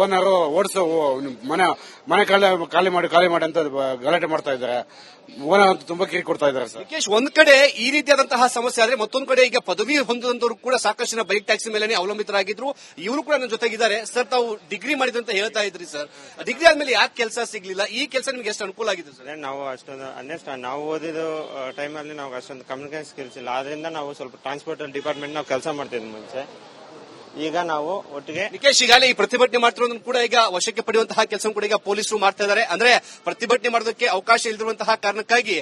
Owner ಓಡಿಸೋ ಮನೆ ಮನೆ ಖಾಲಿ ಮಾಡಿ ಅಂತ ಗಲಾಟೆ ಮಾಡ್ತಾ ಇದ್ದಾರೆ. ಓನರ್ ಅಂತ ತುಂಬಾ ಕಿರಿ ಕೊಡ್ತಾ ಇದ್ದಾರೆ ಸರ್. ವಿಕೇಶ್, ಒಂದ್ ಕಡೆ ಈ ರೀತಿಯಾದಂತಹ ಸಮಸ್ಯೆ ಆದ್ರೆ ಮತ್ತೊಂದು ಕಡೆ ಈಗ ಪದವಿ ಹೊಂದಿದಂತವರು ಕೂಡ ಸಾಕಷ್ಟು ಜನ ಬೈಕ್ ಟ್ಯಾಕ್ಸಿ ಮೇಲೆ ಅವಲಂಬಿತರಾಗಿದ್ರು. ಇವರು ಕೂಡ ನನ್ನ ಜೊತೆಗಿದ್ದಾರೆ. ಸರ್, ತಾವು ಡಿಗ್ರಿ ಮಾಡಿದಂತ ಹೇಳ್ತಾ ಇದ್ರಿ ಸರ್, ಡಿಗ್ರಿ ಆದ್ಮೇಲೆ ಯಾಕೆ ಕೆಲಸ ಸಿಗ್ಲಿಲ್ಲ? ಈ ಕೆಲಸ ನಿಮ್ಗೆ ಎಷ್ಟು ಅನುಕೂಲ ಆಗಿದೆ ಸರ್? ನಾವು ಅಷ್ಟೊಂದು ನಾವು ಓದಿದ ಟೈಮಲ್ಲಿ ನಾವು ಅಷ್ಟೊಂದು ಕಮ್ಯುನಿಕೇಶನ್ ಸ್ಕಿಲ್ಸ್ ಇಲ್ಲ. ಆದ್ರಿಂದ ನಾವು ಸ್ವಲ್ಪ ಟ್ರಾನ್ಸ್ಪೋರ್ಟ್ ಡಿಪಾರ್ಟ್ಮೆಂಟ್ ನಾವು ಕೆಲಸ ಮಾಡ್ತಿದ್ವಿ ಮುಂಚೆ. ಈಗ ನಾವು ಒಟ್ಟಿಗೆ ನಿಕೇಶ್, ಈಗಾಗಲೇ ಈ ಪ್ರತಿಭಟನೆ ಮಾಡ್ತಿರೋದನ್ನು ಕೂಡ ಈಗ ವಶಕ್ಕೆ ಪಡೆಯುವಂತಹ ಕೆಲಸ ಕೂಡ ಈಗ ಪೊಲೀಸರು ಮಾಡ್ತಾ ಇದ್ದಾರೆ. ಅಂದ್ರೆ ಪ್ರತಿಭಟನೆ ಮಾಡೋದಕ್ಕೆ ಅವಕಾಶ ಇಲ್ಲದಿರುವಂತಹ ಕಾರಣಕ್ಕಾಗಿ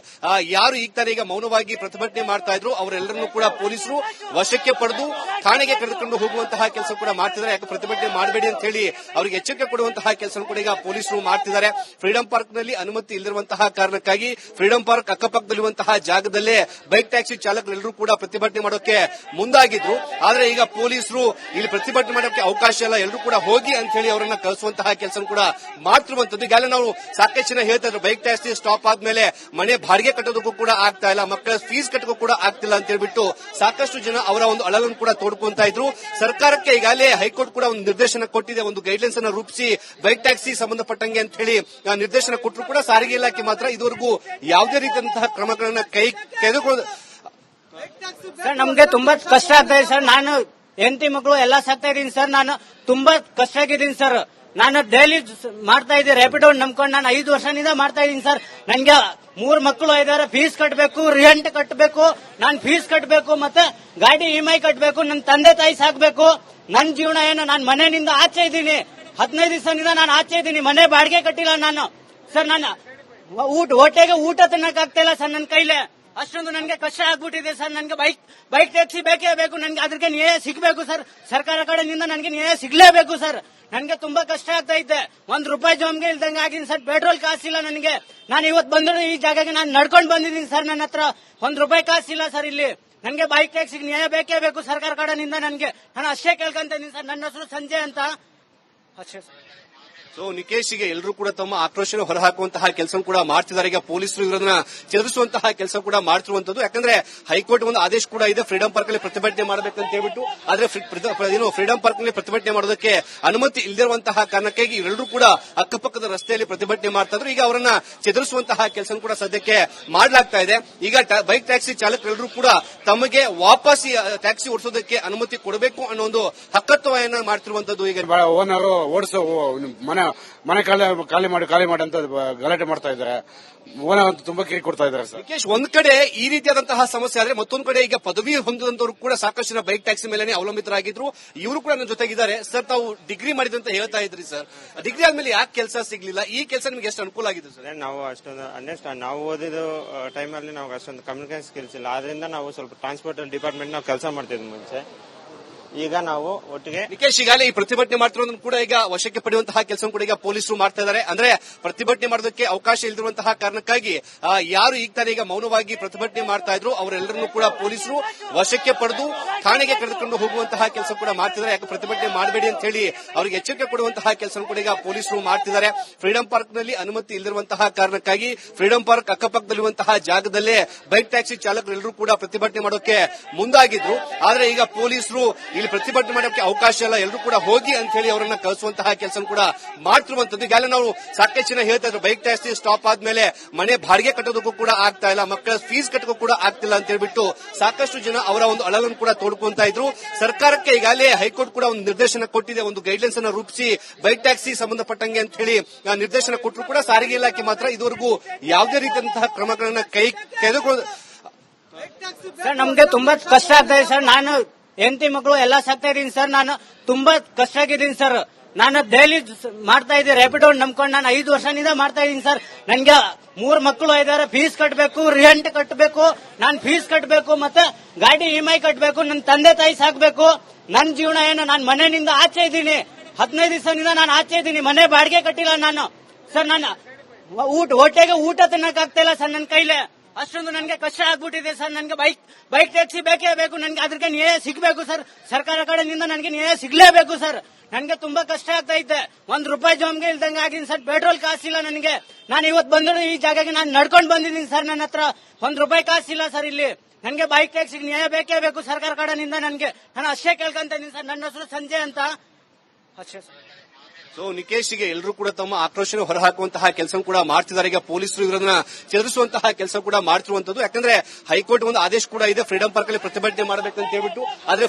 ಯಾರು ಈಗ ತಾನೇ ಈಗ ಮೌನವಾಗಿ ಪ್ರತಿಭಟನೆ ಮಾಡ್ತಾ ಇದ್ರು ಅವರೆಲ್ಲರನ್ನೂ ಕೂಡ ಪೊಲೀಸರು ವಶಕ್ಕೆ ಪಡೆದು ಠಾಣೆಗೆ ಕರೆದುಕೊಂಡು ಹೋಗುವಂತಹ ಕೆಲಸ ಕೂಡ ಮಾಡ್ತಿದ್ದಾರೆ. ಯಾಕೆ ಪ್ರತಿಭಟನೆ ಮಾಡಬೇಡಿ ಅಂತ ಹೇಳಿ ಅವರಿಗೆ ಎಚ್ಚರಿಕೆ ಕೊಡುವಂತಹ ಕೆಲಸ ಕೂಡ ಈಗ ಪೊಲೀಸರು ಮಾಡ್ತಿದ್ದಾರೆ. ಫ್ರೀಡಂ ಪಾರ್ಕ್ ನಲ್ಲಿ ಅನುಮತಿ ಇಲ್ಲದಿರುವಂತಹ ಕಾರಣಕ್ಕಾಗಿ ಫ್ರೀಡಂ ಪಾರ್ಕ್ ಅಕ್ಕಪಕ್ಕದಲ್ಲಿರುವಂತಹ ಜಾಗದಲ್ಲೇ ಬೈಕ್ ಟ್ಯಾಕ್ಸಿ ಚಾಲಕರೆಲ್ಲರೂ ಕೂಡ ಪ್ರತಿಭಟನೆ ಮಾಡೋಕೆ ಮುಂದಾಗಿದ್ರು. ಆದ್ರೆ ಈಗ ಪೊಲೀಸರು ಇಲ್ಲಿ ಪ್ರತಿಭಟನೆ ಮಾಡೋಕೆ ಅವಕಾಶ ಇಲ್ಲ, ಎಲ್ಲರೂ ಕೂಡ ಹೋಗಿ ಅಂತ ಹೇಳಿ ಅವರನ್ನ ಕಳಿಸುವಂತಹ ಕೆಲಸ ಕೂಡ ಮಾಡ್ತಿರುವಂತದ್ದು. ಈಗಾಗಲೇ ನಾವು ಸಾಕಷ್ಟು ಜನ ಹೇಳ್ತಾ ಇದ್ರು, ಬೈಕ್ ಟ್ಯಾಕ್ಸಿ ಸ್ಟಾಪ್ ಆದ್ಮೇಲೆ ಮನೆ ಬಾಡಿಗೆ ಕಟ್ಟೋದಕ್ಕೂ ಕೂಡ ಆಗ್ತಾ ಇಲ್ಲ, ಮಕ್ಕಳ ಫೀಸ್ ಕಟ್ಟೋಕ್ಕೂ ಕೂಡ ಆಗ್ತಿಲ್ಲ ಅಂತ ಹೇಳ್ಬಿಟ್ಟು ಸಾಕಷ್ಟು ಜನ ಅವರ ಒಂದು ಅಳಲನ್ನು ಕೂಡ ತೋಡ್ಕೊಂತಾ ಇದ್ರು. ಸರ್ಕಾರಕ್ಕೆ ಈಗಾಗಲೇ ಹೈಕೋರ್ಟ್ ಕೂಡ ಒಂದು ನಿರ್ದೇಶನ ಕೊಟ್ಟಿದೆ, ಒಂದು ಗೈಡ್ಲೈನ್ಸ್ ಅನ್ನು ರೂಪಿಸಿ ಬೈಕ್ ಟ್ಯಾಕ್ಸಿ ಸಂಬಂಧಪಟ್ಟಂಗೆ ಅಂತ ಹೇಳಿ ನಿರ್ದೇಶನ ಕೊಟ್ಟರು ಕೂಡ ಸಾರಿಗೆ ಇಲಾಖೆ ಮಾತ್ರ ಇದುವರೆಗೂ ಯಾವುದೇ ರೀತಿಯಂತಹ ಕ್ರಮಗಳನ್ನ ತೆಗೆದುಕೊಂಡು ಸರ್, ನಮ್ಗೆ ತುಂಬಾ ಕಷ್ಟ ಆಗ್ತಾ ಇದೆ ಸರ್. ನಾನು ಹೆಂಡತಿ ಮಕ್ಕಳು ಎಲ್ಲ ಸಾಕ್ತಾ ಇದೀನಿ ಸರ್. ನಾನು ತುಂಬಾ ಕಷ್ಟ ಆಗಿದ್ದೀನಿ ಸರ್. ನಾನು ಡೈಲಿ ಮಾಡ್ತಾ ಇದ್ದೀನಿ ರ್ಯಾಪಿಡೋ ನಂಬ್ಕೊಂಡು. ನಾನು 5 ವರ್ಷದಿಂದ ಮಾಡ್ತಾ ಇದ್ದೀನಿ ಸರ್. ನನ್ಗೆ 3 ಮಕ್ಕಳು ಇದಾರೆ, ಫೀಸ್ ಕಟ್ಟಬೇಕು, ರೆಂಟ್ ಕಟ್ಟಬೇಕು, ನಾನು ಫೀಸ್ ಕಟ್ಟಬೇಕು, ಮತ್ತೆ ಗಾಡಿ EMI ಕಟ್ಟಬೇಕು, ನನ್ನ ತಂದೆ ತಾಯಿ ಸಾಕ್ಬೇಕು. ನನ್ನ ಜೀವನ ಏನು? ನಾನು ಮನೆಯಿಂದ ಆಚೆ ಇದ್ದೀನಿ, 15 ದಿವಸದಿಂದ ನಾನು ಆಚೆ ಇದ್ದೀನಿ, ಮನೆ ಬಾಡಿಗೆ ಕಟ್ಟಿಲ್ಲ ನಾನು ಸರ್. ನಾನು ಹೊಟ್ಟೆಗೆ ಊಟ ತಿನ್ನಕ್ ಆಗ್ತಾ ಇಲ್ಲ ಸರ್ ನನ್ನ ಕೈಲೇ. ಅಷ್ಟೊಂದು ನನಗೆ ಕಷ್ಟ ಆಗ್ಬಿಟ್ಟಿದೆ ಸರ್. ನನಗೆ ಬೈಕ್ ಟ್ಯಾಕ್ಸಿ ಬೇಕೇ ಬೇಕು. ನನಗೆ ಅದಕ್ಕೆ ನ್ಯಾಯ ಸಿಗಬೇಕು ಸರ್. ಸರ್ಕಾರ ಕಡೆಯಿಂದ ನನಗೆ ನ್ಯಾಯ ಸಿಗ್ಲೇಬೇಕು ಸರ್. ನನಗೆ ತುಂಬಾ ಕಷ್ಟ ಆಗ್ತಾ ಇದೆ. ₹1 ಜೋಮ್ಗೆ ಇಲ್ದಂಗೆ ಆಗಿದ್ದೀನಿ ಸರ್. ಪೆಟ್ರೋಲ್ ಕಾಸಿಲ್ಲ ನನಗೆ. ನಾನು ಇವತ್ತು ಬಂದಿರೋ ಈ ಜಾಗಕ್ಕೆ ನಾನು ನಡ್ಕೊಂಡು ಬಂದಿದ್ದೀನಿ ಸರ್. ನನ್ನ ಹತ್ರ ₹1 ಕಾಸಿಲ್ಲ ಸರ್. ಇಲ್ಲಿ ನನಗೆ ಬೈಕ್ ಟ್ಯಾಕ್ಸಿಗೆ ನ್ಯಾಯ ಬೇಕೇ ಬೇಕು ಸರ್ಕಾರ ಕಡೆಯಿಂದ. ನನಗೆ ನಾನು ಅಷ್ಟೇ ಕೇಳ್ಕೊಂತ ಇದ್ದೀನಿ ಸರ್. ನನ್ನ ಹೆಸರು ಸಂಜಯ್ ಅಂತ ಅಷ್ಟೇ ಸರ್. ಸೊ ನಿಕೇಶ್ಗೆ ಎಲ್ಲರೂ ಕೂಡ ತಮ್ಮ ಆಕ್ರೋಶ ಹೊರಹಾಕುವಂತಹ ಕೆಲಸ ಕೂಡ ಮಾಡ್ತಿದ್ದಾರೆ. ಈಗ ಪೊಲೀಸರು ಇವರನ್ನ ಚದುರಿಸುವಂತಹ ಕೆಲಸ ಕೂಡ ಮಾಡ್ತಿರುವಂತದ್ದು. ಯಾಕಂದ್ರೆ ಹೈಕೋರ್ಟ್ ಒಂದು ಆದೇಶ ಕೂಡ ಇದೆ, ಫ್ರೀಡಂ ಪಾರ್ಕ್ ಅಲ್ಲಿ ಪ್ರತಿಭಟನೆ ಮಾಡಬೇಕಂತ ಹೇಳ್ಬಿಟ್ಟು. ಆದ್ರೆ ಫ್ರೀಡಂ ಪಾರ್ಕ್ ನಲ್ಲಿ ಪ್ರತಿಭಟನೆ ಮಾಡೋದಕ್ಕೆ ಅನುಮತಿ ಇಲ್ಲದಿರುವಂತಹ ಕಾರಣಕ್ಕಾಗಿ ಇವರೆಲ್ಲರೂ ಕೂಡ ಅಕ್ಕಪಕ್ಕದ ರಸ್ತೆಯಲ್ಲಿ ಪ್ರತಿಭಟನೆ ಮಾಡ್ತಾ ಇದ್ರು. ಈಗ ಅವರನ್ನ ಚದುರಿಸುವಂತಹ ಕೆಲಸ ಕೂಡ ಸದ್ಯಕ್ಕೆ ಮಾಡಲಾಗ್ತಾ ಇದೆ. ಈಗ ಬೈಕ್ ಟ್ಯಾಕ್ಸಿ ಚಾಲಕರೆಲ್ಲರೂ ಕೂಡ ತಮಗೆ ವಾಪಸ್ ಟ್ಯಾಕ್ಸಿ ಓಡಿಸೋದಕ್ಕೆ ಅನುಮತಿ ಕೊಡಬೇಕು ಅನ್ನೋ ಒಂದು ಹಕ್ಕತ್ವವನ್ನು ಮಾಡ್ತಿರುವಂತದ್ದು. ಈಗ ಓನರ್ ಓಡಿಸೋ ಮನೆ ಖಾಲಿ ಮಾಡಿ ಅಂತ ಗಲಾಟೆ ಮಾಡ್ತಾ ಇದ್ದಾರೆ. ಓನರ್ ಅಂತ ತುಂಬಾ ಕಿರಿ ಕೊಡ್ತಾ ಇದ್ದಾರೆ ಸರ್. ವಿಕೇಶ್, ಒಂದ್ ಕಡೆ ಈ ರೀತಿಯಾದಂತಹ ಸಮಸ್ಯೆ ಆದ್ರೆ ಮತ್ತೊಂದು ಕಡೆ ಈಗ ಪದವಿ ಹೊಂದಿದಂತವರು ಕೂಡ ಸಾಕಷ್ಟು ಜನ ಬೈಕ್ ಟ್ಯಾಕ್ಸಿ ಮೇಲೆ ಅವಲಂಬಿತರಾಗಿದ್ರು. ಇವರು ಕೂಡ ನನ್ನ ಜೊತೆಗಿದ್ದಾರೆ. ಸರ್, ತಾವು ಡಿಗ್ರಿ ಮಾಡಿದಂತ ಹೇಳ್ತಾ ಇದ್ರಿ ಸರ್, ಡಿಗ್ರಿ ಆದ್ಮೇಲೆ ಯಾಕೆ ಕೆಲಸ ಸಿಗ್ಲಿಲ್ಲ? ಈ ಕೆಲಸ ನಿಮ್ಗೆ ಎಷ್ಟು ಅನುಕೂಲ ಆಗಿದೆ ಸರ್? ನಾವು ಅಷ್ಟೊಂದು ನಾವು ಓದಿದ ಟೈಮಲ್ಲಿ ನಾವು ಅಷ್ಟೊಂದು ಕಮ್ಯುನಿಕೇಶನ್ ಸ್ಕಿಲ್ಸ್ ಇಲ್ಲ. ಆದ್ರಿಂದ ನಾವು ಸ್ವಲ್ಪ ಟ್ರಾನ್ಸ್ಪೋರ್ಟ್ ಡಿಪಾರ್ಟ್ಮೆಂಟ್ ನಾವು ಕೆಲಸ ಮಾಡ್ತಿದ್ವಿ ಮುಂಚೆ. ಈಗ ನಾವು ಒಟ್ಟಿಗೆ ನಿಕೇಶ್, ಈಗಾಗಲೇ ಈ ಪ್ರತಿಭಟನೆ ಮಾಡ್ತಿರೋದನ್ನು ಕೂಡ ಈಗ ವಶಕ್ಕೆ ಪಡೆಯುವಂತಹ ಕೆಲಸ ಕೂಡ ಈಗ ಪೊಲೀಸರು ಮಾಡ್ತಾ ಇದ್ದಾರೆ. ಅಂದ್ರೆ ಪ್ರತಿಭಟನೆ ಮಾಡೋದಕ್ಕೆ ಅವಕಾಶ ಇಲ್ಲದಿರುವಂತಹ ಕಾರಣಕ್ಕಾಗಿ ಯಾರು ಈಗ ತಾನೇ ಈಗ ಮೌನವಾಗಿ ಪ್ರತಿಭಟನೆ ಮಾಡ್ತಾ ಇದ್ರು ಅವರೆಲ್ಲರನ್ನೂ ಕೂಡ ಪೊಲೀಸರು ವಶಕ್ಕೆ ಪಡೆದು ಠಾಣೆಗೆ ಕರೆದುಕೊಂಡು ಹೋಗುವಂತಹ ಕೆಲಸ ಕೂಡ ಮಾಡ್ತಿದ್ದಾರೆ. ಯಾಕೆ ಪ್ರತಿಭಟನೆ ಮಾಡಬೇಡಿ ಅಂತ ಹೇಳಿ ಅವರಿಗೆ ಎಚ್ಚರಿಕೆ ಕೊಡುವಂತಹ ಕೆಲಸ ಕೂಡ ಈಗ ಪೊಲೀಸರು ಮಾಡ್ತಿದ್ದಾರೆ. ಫ್ರೀಡಂ ಪಾರ್ಕ್ ನಲ್ಲಿ ಅನುಮತಿ ಇಲ್ಲದಿರುವಂತಹ ಕಾರಣಕ್ಕಾಗಿ ಫ್ರೀಡಂ ಪಾರ್ಕ್ ಅಕ್ಕಪಕ್ಕದಲ್ಲಿರುವಂತಹ ಜಾಗದಲ್ಲೇ ಬೈಕ್ ಟ್ಯಾಕ್ಸಿ ಚಾಲಕರೆಲ್ಲರೂ ಕೂಡ ಪ್ರತಿಭಟನೆ ಮಾಡೋಕೆ ಮುಂದಾಗಿದ್ರು. ಆದ್ರೆ ಈಗ ಪೊಲೀಸರು ಇಲ್ಲಿ ಪ್ರತಿಭಟನೆ ಮಾಡೋಕೆ ಅವಕಾಶ ಇಲ್ಲ, ಎಲ್ಲರೂ ಕೂಡ ಹೋಗಿ ಅಂತ ಹೇಳಿ ಅವರನ್ನ ಕಳಿಸುವಂತಹ ಕೆಲಸ ಕೂಡ ಮಾಡ್ತಿರುವಂತದ್ದು. ಈಗಾಗಲೇ ನಾವು ಸಾಕಷ್ಟು ಜನ ಹೇಳ್ತಾ ಇದ್ರು, ಬೈಕ್ ಟ್ಯಾಕ್ಸಿ ಸ್ಟಾಪ್ ಆದ್ಮೇಲೆ ಮನೆ ಬಾಡಿಗೆ ಕಟ್ಟೋದಕ್ಕೂ ಕೂಡ ಆಗ್ತಾ ಇಲ್ಲ, ಮಕ್ಕಳ ಫೀಸ್ ಕಟ್ಟೋಕ್ಕೂ ಕೂಡ ಆಗ್ತಿಲ್ಲ ಅಂತ ಹೇಳ್ಬಿಟ್ಟು ಸಾಕಷ್ಟು ಜನ ಅವರ ಒಂದು ಅಳಲನ್ನು ಕೂಡ ತೋಡ್ಕೊಂತಾ ಇದ್ರು. ಸರ್ಕಾರಕ್ಕೆ ಈಗಾಗಲೇ ಹೈಕೋರ್ಟ್ ಕೂಡ ಒಂದು ನಿರ್ದೇಶನ ಕೊಟ್ಟಿದೆ, ಒಂದು ಗೈಡ್ಲೈನ್ಸ್ ಅನ್ನು ರೂಪಿಸಿ ಬೈಕ್ ಟ್ಯಾಕ್ಸಿ ಸಂಬಂಧಪಟ್ಟಂಗೆ ಅಂತ ಹೇಳಿ ನಿರ್ದೇಶನ ಕೊಟ್ಟರು ಕೂಡ ಸಾರಿಗೆ ಇಲಾಖೆ ಮಾತ್ರ ಇದುವರೆಗೂ ಯಾವುದೇ ರೀತಿಯಂತಹ ಕ್ರಮಗಳನ್ನ ತೆಗೆದುಕೊಂಡು ಸರ್, ನಮ್ಗೆ ತುಂಬಾ ಕಷ್ಟ ಆಗ್ತಾ ಇದೆ ಸರ್. ನಾನು ಹೆಂಡತಿ ಮಕ್ಕಳು ಎಲ್ಲ ಸಾಕ್ತಾ ಇದೀನಿ ಸರ್. ನಾನು ತುಂಬಾ ಕಷ್ಟ ಆಗಿದ್ದೀನಿ ಸರ್. ನಾನು ಡೈಲಿ ಮಾಡ್ತಾ ಇದ್ದೀನಿ ರ್ಯಾಪಿಡೋ ನಂಬ್ಕೊಂಡು. ನಾನು 5 ವರ್ಷದಿಂದ ಮಾಡ್ತಾ ಇದ್ದೀನಿ ಸರ್. ನನ್ಗೆ 3 ಮಕ್ಕಳು ಇದಾರೆ, ಫೀಸ್ ಕಟ್ಟಬೇಕು, ರೆಂಟ್ ಕಟ್ಟಬೇಕು, ನಾನು ಫೀಸ್ ಕಟ್ಟಬೇಕು, ಮತ್ತೆ ಗಾಡಿ EMI ಕಟ್ಟಬೇಕು, ನನ್ನ ತಂದೆ ತಾಯಿ ಸಾಕ್ಬೇಕು. ನನ್ನ ಜೀವನ ಏನು? ನಾನು ಮನೆಯಿಂದ ಆಚೆ ಇದ್ದೀನಿ, 15 ದಿವಸದಿಂದ ನಾನು ಆಚೆ ಇದ್ದೀನಿ, ಮನೆ ಬಾಡಿಗೆ ಕಟ್ಟಿಲ್ಲ ನಾನು ಸರ್. ನಾನು ಹೊಟ್ಟೆಗೆ ಊಟ ತಿನ್ನಕ್ ಆಗ್ತಾ ಇಲ್ಲ ಸರ್ ನನ್ನ ಕೈಲೇ. ಅಷ್ಟೊಂದು ನನಗೆ ಕಷ್ಟ ಆಗ್ಬಿಟ್ಟಿದೆ ಸರ್. ನನಗೆ ಬೈಕ್ ಟ್ಯಾಕ್ಸಿ ಬೇಕೇ ಬೇಕು. ನನಗೆ ಅದಕ್ಕೆ ನ್ಯಾಯ ಸಿಗಬೇಕು ಸರ್. ಸರ್ಕಾರ ಕಡೆಯಿಂದ ನನಗೆ ನ್ಯಾಯ ಸಿಗ್ಲೇಬೇಕು ಸರ್. ನನಗೆ ತುಂಬಾ ಕಷ್ಟ ಆಗ್ತಾ ಇದೆ. ₹1 ಜೋಮ್ಗೆ ಇಲ್ದಂಗೆ ಆಗಿದ್ದೀನಿ ಸರ್. ಪೆಟ್ರೋಲ್ ಕಾಸಿಲ್ಲ ನನಗೆ. ನಾನು ಇವತ್ತು ಬಂದಿರೋ ಈ ಜಾಗಕ್ಕೆ ನಾನು ನಡ್ಕೊಂಡು ಬಂದಿದ್ದೀನಿ ಸರ್. ನನ್ನ ಹತ್ರ ₹1 ಕಾಸಿಲ್ಲ ಸರ್. ಇಲ್ಲಿ ನನಗೆ ಬೈಕ್ ಟ್ಯಾಕ್ಸಿಗೆ ನ್ಯಾಯ ಬೇಕೇ ಬೇಕು ಸರ್ಕಾರ ಕಡೆಯಿಂದ. ನನಗೆ ನಾನು ಅಷ್ಟೇ ಕೇಳ್ಕೊಂತ ಇದ್ದೀನಿ ಸರ್. ನನ್ನ ಹೆಸರು ಸಂಜಯ್ ಅಂತ ಅಷ್ಟೇ ಸರ್. ಸೊ ನಿಕೇಶ್ಗೆ ಎಲ್ಲರೂ ಕೂಡ ತಮ್ಮ ಆಕ್ರೋಶ ಹೊರಹಾಕುವಂತಹ ಕೆಲಸ ಕೂಡ ಮಾಡ್ತಿದ್ದಾರೆ. ಈಗ ಪೊಲೀಸರು ಇವರನ್ನ ಚದುರಿಸುವಂತಹ ಕೆಲಸ ಕೂಡ ಮಾಡ್ತಿರುವಂತದ್ದು. ಯಾಕಂದ್ರೆ ಹೈಕೋರ್ಟ್ ಒಂದು ಆದೇಶ ಕೂಡ ಇದೆ ಫ್ರೀಡಂ ಪಾರ್ಕ್ ಅಲ್ಲಿ ಪ್ರತಿಭಟನೆ ಮಾಡಬೇಕಂತ ಹೇಳ್ಬಿಟ್ಟು. ಆದ್ರೆ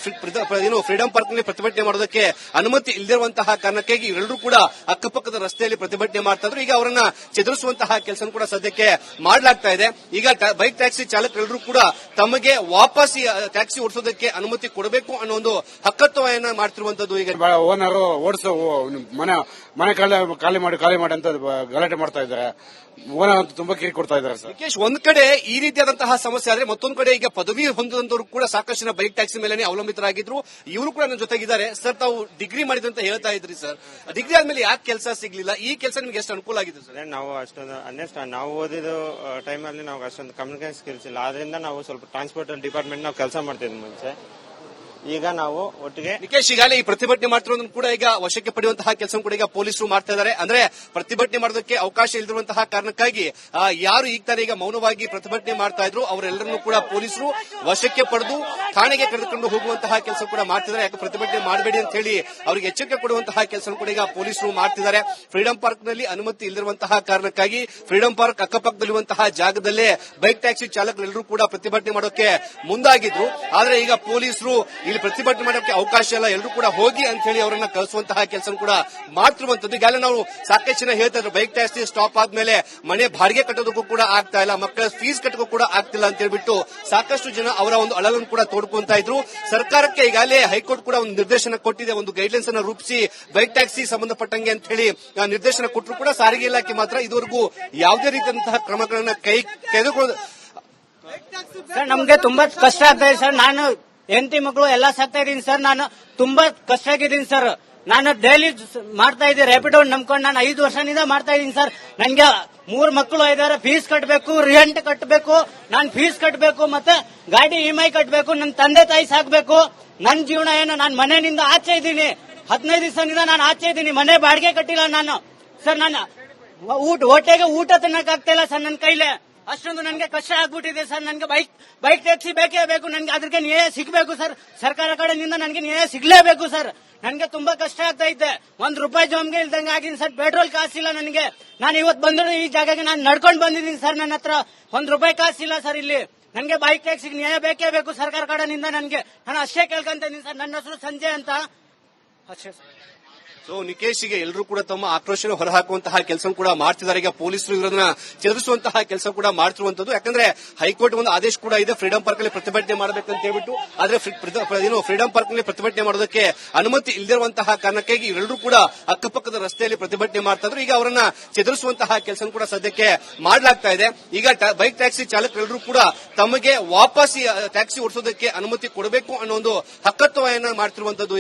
ಫ್ರೀಡಂ ಪಾರ್ಕ್ ನಲ್ಲಿ ಪ್ರತಿಭಟನೆ ಮಾಡೋದಕ್ಕೆ ಅನುಮತಿ ಇಲ್ಲದಿರುವಂತಹ ಕಾರಣಕ್ಕಾಗಿ ಇವರೆಲ್ಲರೂ ಕೂಡ ಅಕ್ಕಪಕ್ಕದ ರಸ್ತೆಯಲ್ಲಿ ಪ್ರತಿಭಟನೆ ಮಾಡ್ತಾ ಇದ್ರು. ಈಗ ಅವರನ್ನ ಚದುರಿಸುವಂತಹ ಕೆಲಸ ಕೂಡ ಸದ್ಯಕ್ಕೆ ಮಾಡಲಾಗ್ತಾ ಇದೆ. ಈಗ ಬೈಕ್ ಟ್ಯಾಕ್ಸಿ ಚಾಲಕರೆಲ್ಲರೂ ಕೂಡ ತಮಗೆ ವಾಪಸ್ ಟ್ಯಾಕ್ಸಿ ಓಡಿಸೋದಕ್ಕೆ ಅನುಮತಿ ಕೊಡಬೇಕು ಅನ್ನೋ ಒಂದು ಹಕ್ಕತ್ವವನ್ನ ಮಾಡ್ತಿರುವಂತದ್ದು. ಈಗ ಓನರ್ ಓಡಿಸೋ ಮನೆ ಖಾಲಿ ಮಾಡಿ ಅಂತ ಗಲಾಟೆ ಮಾಡ್ತಾ ಇದ್ದಾರೆ. ಓನರ್ ಅಂತೂ ತುಂಬಾ ಕಿರಿಕ್ ಕೊಡ್ತಾ ಇದ್ದಾರೆ ಸರ್. ನಿಕೇಶ್, ಒಂದ್ ಕಡೆ ಈ ರೀತಿಯಾದಂತಹ ಸಮಸ್ಯೆ ಆದ್ರೆ ಮತ್ತೊಂದು ಕಡೆ ಈಗ ಪದವಿ ಹೊಂದಿದಂತವರು ಕೂಡ ಸಾಕಷ್ಟು ಜನ ಬೈಕ್ ಟ್ಯಾಕ್ಸಿ ಮೇಲೆ ಅವಲಂಬಿತರಾಗಿದ್ರು. ಇವರು ಕೂಡ ನನ್ನ ಜೊತೆಗಿದ್ದಾರೆ. ಸರ್, ತಾವು ಡಿಗ್ರಿ ಮಾಡಿದಂತ ಹೇಳ್ತಾ ಇದ್ರಿ ಸರ್. ಡಿಗ್ರಿ ಆದ್ಮೇಲೆ ಯಾಕೆ ಕೆಲಸ ಸಿಗ್ಲಿಲ್ಲ? ಈ ಕೆಲಸ ನಿಮ್ಗೆ ಎಷ್ಟು ಅನುಕೂಲ ಆಗಿದೆ ಸರ್? ನಾವು ಅಷ್ಟೊಂದು ನಾವು ಓದಿದ ಟೈಮಲ್ಲಿ ನಾವು ಅಷ್ಟೊಂದು ಕಮ್ಯುನಿಕೇಶನ್ ಸ್ಕಿಲ್ಸ್ ಇಲ್ಲ. ಆದ್ರಿಂದ ನಾವು ಸ್ವಲ್ಪ ಟ್ರಾನ್ಸ್ಪೋರ್ಟ್ ಡಿಪಾರ್ಟ್ಮೆಂಟ್ ನಾವು ಕೆಲಸ ಮಾಡ್ತಿದ್ವಿ ಮುಂಚೆ. ಈಗ ನಾವು ಒಟ್ಟಿಗೆ ನಿಕೇಶ್, ಈಗಾಗಲೇ ಈ ಪ್ರತಿಭಟನೆ ಮಾಡ್ತಿರೋದನ್ನು ಕೂಡ ಈಗ ವಶಕ್ಕೆ ಪಡೆಯುವಂತಹ ಕೆಲಸ ಕೂಡ ಈಗ ಪೊಲೀಸರು ಮಾಡ್ತಾ ಇದ್ದಾರೆ. ಅಂದ್ರೆ ಪ್ರತಿಭಟನೆ ಮಾಡೋದಕ್ಕೆ ಅವಕಾಶ ಇಲ್ಲದಿರುವಂತಹ ಕಾರಣಕ್ಕಾಗಿ ಯಾರು ಈಗ ತಾನೇ ಈಗ ಮೌನವಾಗಿ ಪ್ರತಿಭಟನೆ ಮಾಡ್ತಾ ಇದ್ರು ಅವರೆಲ್ಲರನ್ನೂ ಕೂಡ ಪೊಲೀಸರು ವಶಕ್ಕೆ ಪಡೆದು ಠಾಣೆಗೆ ಕರೆದುಕೊಂಡು ಹೋಗುವಂತಹ ಕೆಲಸ ಕೂಡ ಮಾಡ್ತಿದ್ದಾರೆ. ಯಾಕೆ ಪ್ರತಿಭಟನೆ ಮಾಡಬೇಡಿ ಅಂತ ಹೇಳಿ ಅವರಿಗೆ ಎಚ್ಚರಿಕೆ ಕೊಡುವಂತಹ ಕೆಲಸ ಕೂಡ ಈಗ ಪೊಲೀಸರು ಮಾಡ್ತಿದ್ದಾರೆ. ಫ್ರೀಡಂ ಪಾರ್ಕ್ ನಲ್ಲಿ ಅನುಮತಿ ಇಲ್ಲದಿರುವಂತಹ ಕಾರಣಕ್ಕಾಗಿ ಫ್ರೀಡಂ ಪಾರ್ಕ್ ಅಕ್ಕಪಕ್ಕದಲ್ಲಿರುವಂತಹ ಜಾಗದಲ್ಲೇ ಬೈಕ್ ಟ್ಯಾಕ್ಸಿ ಚಾಲಕರೆಲ್ಲರೂ ಕೂಡ ಪ್ರತಿಭಟನೆ ಮಾಡೋಕೆ ಮುಂದಾಗಿದ್ರು. ಆದ್ರೆ ಈಗ ಪೊಲೀಸರು ಇಲ್ಲಿ ಪ್ರತಿಭಟನೆ ಮಾಡೋಕೆ ಅವಕಾಶ ಇಲ್ಲ, ಎಲ್ಲರೂ ಕೂಡ ಹೋಗಿ ಅಂತ ಹೇಳಿ ಅವರನ್ನ ಕಳಿಸುವಂತಹ ಕೆಲಸ ಕೂಡ ಮಾಡ್ತಿರುವಂತದ್ದು. ಈಗಾಗಲೇ ನಾವು ಸಾಕಷ್ಟು ಜನ ಹೇಳ್ತಾ ಇದ್ರು ಬೈಕ್ ಟ್ಯಾಕ್ಸಿ ಸ್ಟಾಪ್ ಆದ್ಮೇಲೆ ಮನೆ ಬಾಡಿಗೆ ಕಟ್ಟೋದಕ್ಕೂ ಕೂಡ ಆಗ್ತಾ ಇಲ್ಲ, ಮಕ್ಕಳ ಫೀಸ್ ಕಟ್ಟೋಕ್ಕೂ ಕೂಡ ಆಗ್ತಿಲ್ಲ ಅಂತ ಹೇಳ್ಬಿಟ್ಟು ಸಾಕಷ್ಟು ಜನ ಅವರ ಒಂದು ಅಳಲನ್ನು ಕೂಡ ತೋಡ್ಕೊಂತಾ ಇದ್ರು. ಸರ್ಕಾರಕ್ಕೆ ಈಗಾಗಲೇ ಹೈಕೋರ್ಟ್ ಕೂಡ ಒಂದು ನಿರ್ದೇಶನ ಕೊಟ್ಟಿದೆ, ಒಂದು ಗೈಡ್ಲೈನ್ಸ್ ಅನ್ನು ರೂಪಿಸಿ ಬೈಕ್ ಟ್ಯಾಕ್ಸಿ ಸಂಬಂಧಪಟ್ಟಂಗೆ ಅಂತ ಹೇಳಿ ನಿರ್ದೇಶನ ಕೊಟ್ಟರು ಕೂಡ ಸಾರಿಗೆ ಇಲಾಖೆ ಮಾತ್ರ ಇದುವರೆಗೂ ಯಾವುದೇ ರೀತಿಯಂತಹ ಕ್ರಮಗಳನ್ನ ತೆಗೆದುಕೊಂಡು ಸರ್ ನಮ್ಗೆ ತುಂಬಾ ಕಷ್ಟ ಆಗ್ತಾ ಇದೆ ಸರ್. ನಾನು ಹೆಂಡತಿ ಮಕ್ಕಳು ಎಲ್ಲ ಸಾಕ್ತಾ ಇದೀನಿ ಸರ್. ನಾನು ತುಂಬಾ ಕಷ್ಟ ಆಗಿದ್ದೀನಿ ಸರ್. ನಾನು ಡೈಲಿ ಮಾಡ್ತಾ ಇದ್ದೀನಿ ರ್ಯಾಪಿಡೋ ನಂಬ್ಕೊಂಡು. ನಾನು 5 ವರ್ಷದಿಂದ ಮಾಡ್ತಾ ಇದ್ದೀನಿ ಸರ್. ನನ್ಗೆ 3 ಮಕ್ಕಳು ಇದಾರೆ, ಫೀಸ್ ಕಟ್ಟಬೇಕು, ರೆಂಟ್ ಕಟ್ಟಬೇಕು, ನಾನು ಫೀಸ್ ಕಟ್ಟಬೇಕು, ಮತ್ತೆ ಗಾಡಿ EMI ಕಟ್ಟಬೇಕು, ನನ್ನ ತಂದೆ ತಾಯಿ ಸಾಕ್ಬೇಕು. ನನ್ನ ಜೀವನ ಏನು? ನಾನು ಮನೆಯಿಂದ ಆಚೆ ಇದ್ದೀನಿ, 15 ದಿವಸದಿಂದ ನಾನು ಆಚೆ ಇದ್ದೀನಿ, ಮನೆ ಬಾಡಿಗೆ ಕಟ್ಟಿಲ್ಲ ನಾನು ಸರ್. ನಾನು ಹೊಟ್ಟೆಗೆ ಊಟ ತಿನ್ನಕ್ ಆಗ್ತಾ ಇಲ್ಲ ಸರ್ ನನ್ನ ಕೈಲೇ. ಅಷ್ಟೊಂದು ನನಗೆ ಕಷ್ಟ ಆಗ್ಬಿಟ್ಟಿದೆ ಸರ್. ನನಗೆ ಬೈಕ್ ಟ್ಯಾಕ್ಸಿ ಬೇಕೇ ಬೇಕು. ನನಗೆ ಅದಕ್ಕೆ ನ್ಯಾಯ ಸಿಗಬೇಕು ಸರ್. ಸರ್ಕಾರ ಕಡೆಯಿಂದ ನನಗೆ ನ್ಯಾಯ ಸಿಗ್ಲೇಬೇಕು ಸರ್. ನನಗೆ ತುಂಬಾ ಕಷ್ಟ ಆಗ್ತಾ ಇದ್ದೆ. ₹1 ಜೋಮ್ಗೆ ಇಲ್ದಂಗೆ ಆಗಿದ್ದೀನಿ ಸರ್. ಪೆಟ್ರೋಲ್ ಕಾಸಿಲ್ಲ ನನಗೆ. ನಾನು ಇವತ್ತು ಬಂದಿರೋ ಈ ಜಾಗಕ್ಕೆ ನಾನು ನಡ್ಕೊಂಡು ಬಂದಿದ್ದೀನಿ ಸರ್. ನನ್ನ ಹತ್ರ ₹1 ಕಾಸಿಲ್ಲ ಸರ್. ಇಲ್ಲಿ ನನಗೆ ಬೈಕ್ ಟ್ಯಾಕ್ಸಿಗೆ ನ್ಯಾಯ ಬೇಕೇ ಬೇಕು ಸರ್ಕಾರ ಕಡೆಯಿಂದ. ನನಗೆ ನಾನು ಅಷ್ಟೇ ಕೇಳ್ಕೊಂತ ಇದ್ದೀನಿ ಸರ್. ನನ್ನ ಹೆಸರು ಸಂಜಯ್ ಅಂತ ಅಷ್ಟೇ ಸರ್. ಸೊ ನಿಕೇಶ್ಗೆ ಎಲ್ಲರೂ ಕೂಡ ತಮ್ಮ ಆಕ್ರೋಶ ಹೊರಹಾಕುವಂತಹ ಕೆಲಸ ಕೂಡ ಮಾಡ್ತಿದ್ದಾರೆ. ಈಗ ಪೊಲೀಸರು ಇವರನ್ನ ಚದುರಿಸುವಂತಹ ಕೆಲಸ ಕೂಡ ಮಾಡ್ತಿರುವಂತದ್ದು. ಯಾಕಂದ್ರೆ ಹೈಕೋರ್ಟ್ ಒಂದು ಆದೇಶ ಕೂಡ ಇದೆ ಫ್ರೀಡಂ ಪಾರ್ಕ್ ಅಲ್ಲಿ ಪ್ರತಿಭಟನೆ ಮಾಡಬೇಕಂತ ಹೇಳ್ಬಿಟ್ಟು. ಆದ್ರೆ ಫ್ರೀಡಂ ಪಾರ್ಕ್ ನಲ್ಲಿ ಪ್ರತಿಭಟನೆ ಮಾಡೋದಕ್ಕೆ ಅನುಮತಿ ಇಲ್ಲದಿರುವಂತಹ ಕಾರಣಕ್ಕಾಗಿ ಇವರೆಲ್ಲರೂ ಕೂಡ ಅಕ್ಕಪಕ್ಕದ ರಸ್ತೆಯಲ್ಲಿ ಪ್ರತಿಭಟನೆ ಮಾಡ್ತಾ ಇದ್ರು. ಈಗ ಅವರನ್ನ ಚದುರಿಸುವಂತಹ ಕೆಲಸ ಕೂಡ ಸದ್ಯಕ್ಕೆ ಮಾಡಲಾಗ್ತಾ ಇದೆ. ಈಗ ಬೈಕ್ ಟ್ಯಾಕ್ಸಿ ಚಾಲಕರೆಲ್ಲರೂ ಕೂಡ ತಮಗೆ ವಾಪಸ್ ಟ್ಯಾಕ್ಸಿ ಓಡಿಸೋದಕ್ಕೆ ಅನುಮತಿ ಕೊಡಬೇಕು ಅನ್ನೋ ಒಂದು ಹಕ್ಕತ್ವವನ್ನ ಮಾಡ್ತಿರುವಂತದ್ದು.